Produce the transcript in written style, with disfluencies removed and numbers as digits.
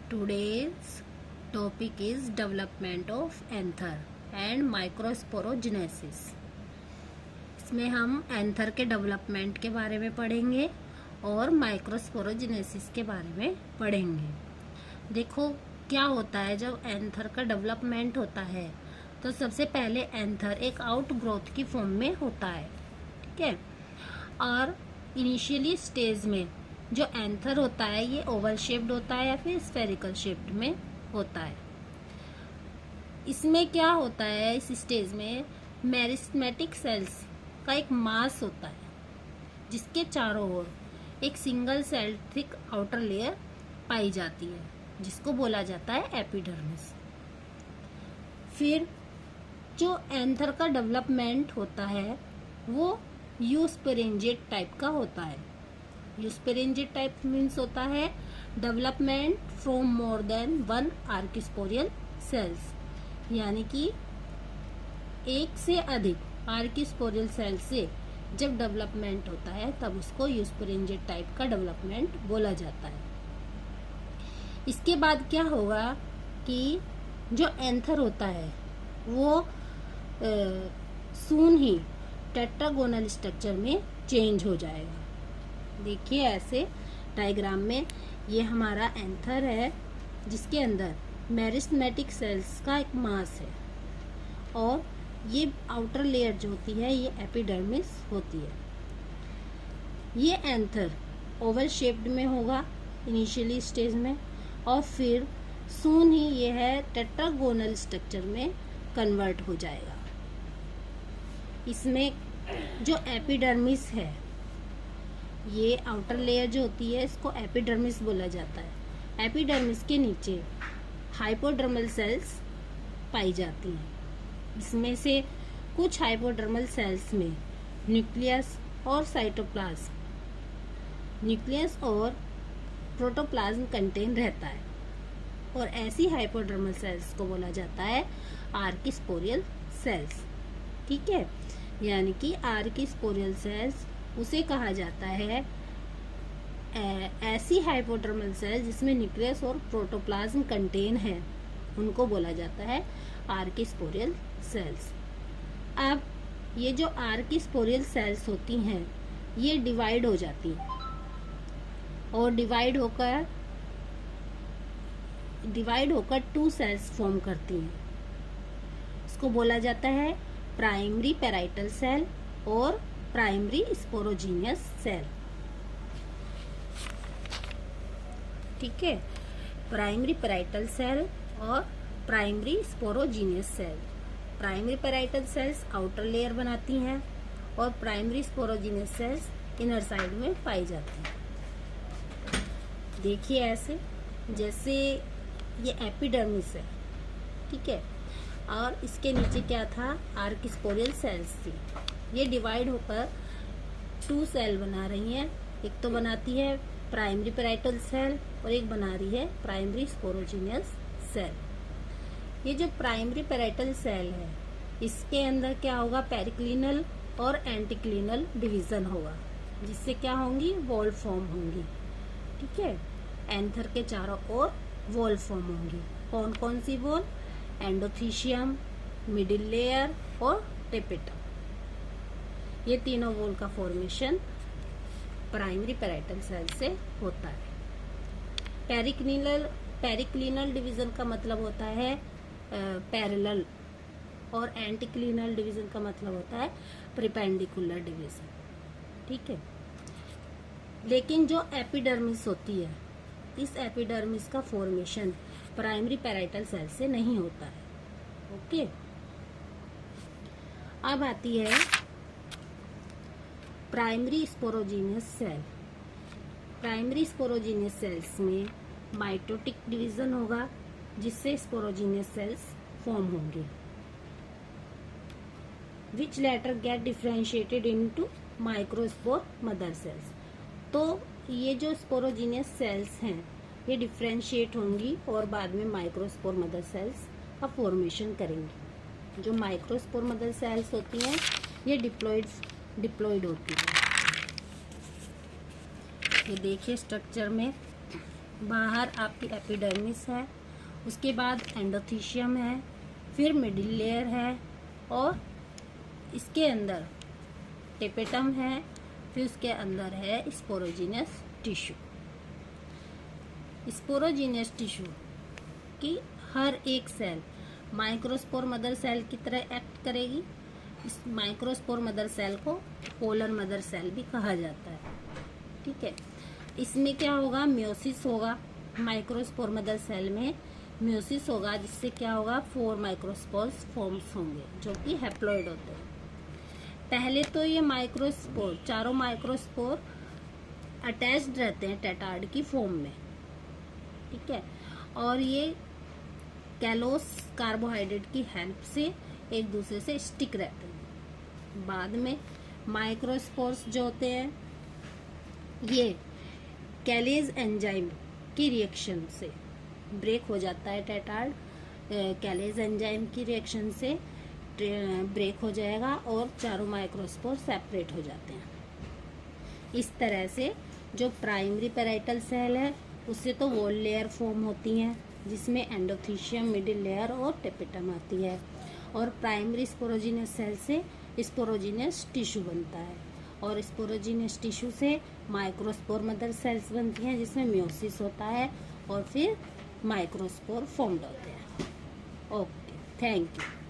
Today's topic is development of anther and microsporogenesis. इसमें हम anther के डेवलपमेंट के बारे में पढ़ेंगे और माइक्रोस्पोरोजेनेसिस के बारे में पढ़ेंगे। देखो क्या होता है जब एंथर का डेवलपमेंट होता है तो सबसे पहले एंथर एक आउट ग्रोथ की फॉर्म में होता है, ठीक है। और इनिशियली स्टेज में जो एंथर होता है ये ओवल शेप्ड होता है या फिर स्फेरिकल शेप्ड में होता है। इसमें क्या होता है, इस स्टेज में मेरिस्टेमेटिक सेल्स का एक मास होता है जिसके चारों ओर एक single cell thick outer layer पाई जाती है जिसको बोला जाता है एपिडर्मिस। फिर जो एंथर का डेवलपमेंट होता है वो यूस्पेरेंजिएट टाइप का होता है। यूस्पेरेंजिएट टाइप मीन्स होता है development from more than one archesporial cells, यानी कि एक से अधिक आर्किस्पोरियल सेल से जब डेवलपमेंट होता है तब उसको यूस्पेरेंजिएट टाइप का डेवलपमेंट बोला जाता है। इसके बाद क्या होगा कि जो एंथर होता है वो सून ही टेट्रागोनल स्ट्रक्चर में चेंज हो जाएगा। देखिए ऐसे डायग्राम में ये हमारा एंथर है जिसके अंदर मेरिस्टेमेटिक सेल्स का एक मास है और ये आउटर लेयर जो होती है ये एपिडर्मिस होती है। ये एंथर ओवल शेप्ड में होगा इनिशियली स्टेज में और फिर सून ही ये है टेट्रागोनल स्ट्रक्चर में कन्वर्ट हो जाएगा। इसमें जो एपिडर्मिस है ये आउटर लेयर जो होती है इसको एपिडर्मिस बोला जाता है। एपिडर्मिस के नीचे हाइपोडर्मल सेल्स पाई जाती हैं। इसमें से कुछ हाइपोडर्मल सेल्स में न्यूक्लियस और साइटोप्लाज्म, न्यूक्लियस और प्रोटोप्लाज्म कंटेन रहता है और ऐसी हाइपोडर्मल सेल्स को बोला जाता है आर्किस्पोरियल सेल्स, ठीक है। यानी कि आर्किस्पोरियल सेल्स उसे कहा जाता है ऐसी हाइपोडर्मल सेल्स जिसमें न्यूक्लियस और प्रोटोप्लाज्म कंटेन है, उनको बोला जाता है आर्किस्पोरियल सेल्स। अब ये जो आर्किस्पोरियल सेल्स होती हैं ये डिवाइड हो जाती हैं और डिवाइड होकर टू सेल्स फॉर्म करती हैं। इसको बोला जाता है प्राइमरी पेराइटल सेल और प्राइमरी स्पोरोजीनियस सेल, ठीक है। प्राइमरी पेराइटल सेल और primary sporogenous cell. Primary parietal cells outer layer बनाती हैं और primary sporogenous cells inner side में पाई जाती हैं। देखिए ऐसे जैसे ये एपिडर्मिस है, ठीक है, और इसके नीचे क्या था, आर्किस्पोरियल सेल्स थी। ये डिवाइड होकर टू सेल बना रही हैं, एक तो बनाती है प्राइमरी पेराइटल सेल और एक बना रही है प्राइमरी स्पोरोजीनियस सेल। ये जो प्राइमरी पेराइटल सेल है इसके अंदर क्या होगा, पेरिक्लिनल और एंटीक्लिनल डिवीजन होगा जिससे क्या होंगी, वॉल फॉर्म होंगी, ठीक है। एंथर के चारों ओर वॉल फॉर्म होंगी। कौन कौन सी वॉल, एंडोथीशियम, मिडिल लेयर और टेपिटम, ये तीनों वॉल का फॉर्मेशन प्राइमरी पेराइटल सेल से होता है। पेरिक्लिनल डिवीजन का मतलब होता है पैरेलल और एंटीक्लिनल डिवीजन का मतलब होता है परपेंडिकुलर डिवीजन, ठीक है। लेकिन जो एपिडर्मिस होती है इस एपिडर्मिस का फॉर्मेशन प्राइमरी पेराइटल सेल से नहीं होता है, ओके। अब आती है primary sporogenous cell. Primary sporogenous cells में माइटोटिक डिवीजन होगा जिससे स्पोरोजीनियस सेल्स फॉर्म होंगे which later get differentiated into microspore mother cells. तो ये जो स्पोरोजीनियस सेल्स हैं ये डिफरेंशिएट होंगी और बाद में माइक्रोस्पोर मदर सेल्स का फॉर्मेशन करेंगी। जो माइक्रोस्पोर मदर सेल्स होती हैं ये डिप्लॉइड होती है। ये देखिए स्ट्रक्चर में बाहर आपकी एपिडर्मिस है, उसके बाद एंडोथीशियम है, फिर मिडिल लेयर है, और इसके अंदर टेपेटम है, फिर उसके अंदर है स्पोरोजिनस टिश्यू। स्पोरोजिनस टिश्यू की हर एक सेल माइक्रोस्पोर मदर सेल की तरह एक्ट करेगी। इस माइक्रोस्पोर मदर सेल को पोलर मदर सेल भी कहा जाता है। ठीक है, इसमें क्या होगा, म्योसिस होगा। माइक्रोस्पोर मदर सेल में म्योसिस होगा, जिससे क्या होगा, 4 माइक्रोस्पोर्स फॉर्म्स होंगे जो कि हैप्लॉइड होते हैं। पहले तो ये माइक्रोस्पोर, चारों माइक्रोस्पोर अटैच्ड रहते हैं टेट्राड की फॉर्म में। ठीक है, और ये कैलोस कार्बोहाइड्रेट की हेल्प से एक दूसरे से स्टिक रहते हैं। बाद में माइक्रोस्पोर्स जो होते हैं ये कैलेज एंजाइम की रिएक्शन से ब्रेक हो जाता है। टेट्राड कैलेज एंजाइम की रिएक्शन से ब्रेक हो जाएगा और चारों माइक्रोस्पोर सेपरेट हो जाते हैं। इस तरह से जो प्राइमरी पेराइटल सेल है उससे तो वॉल लेयर फॉर्म होती हैं, जिसमें एंडोथीशियम, मिडिल लेयर और टेपेटम आती है, और प्राइमरी स्पोरोजिनस सेल से स्पोरोजिनस टिश्यू बनता है, और स्पोरोजिनस टिश्यू से माइक्रोस्पोर मदर सेल्स बनती हैं, जिसमें म्योसिस होता है और फिर माइक्रोस्पोर फॉर्म्ड होते हैं। Okay, thank you.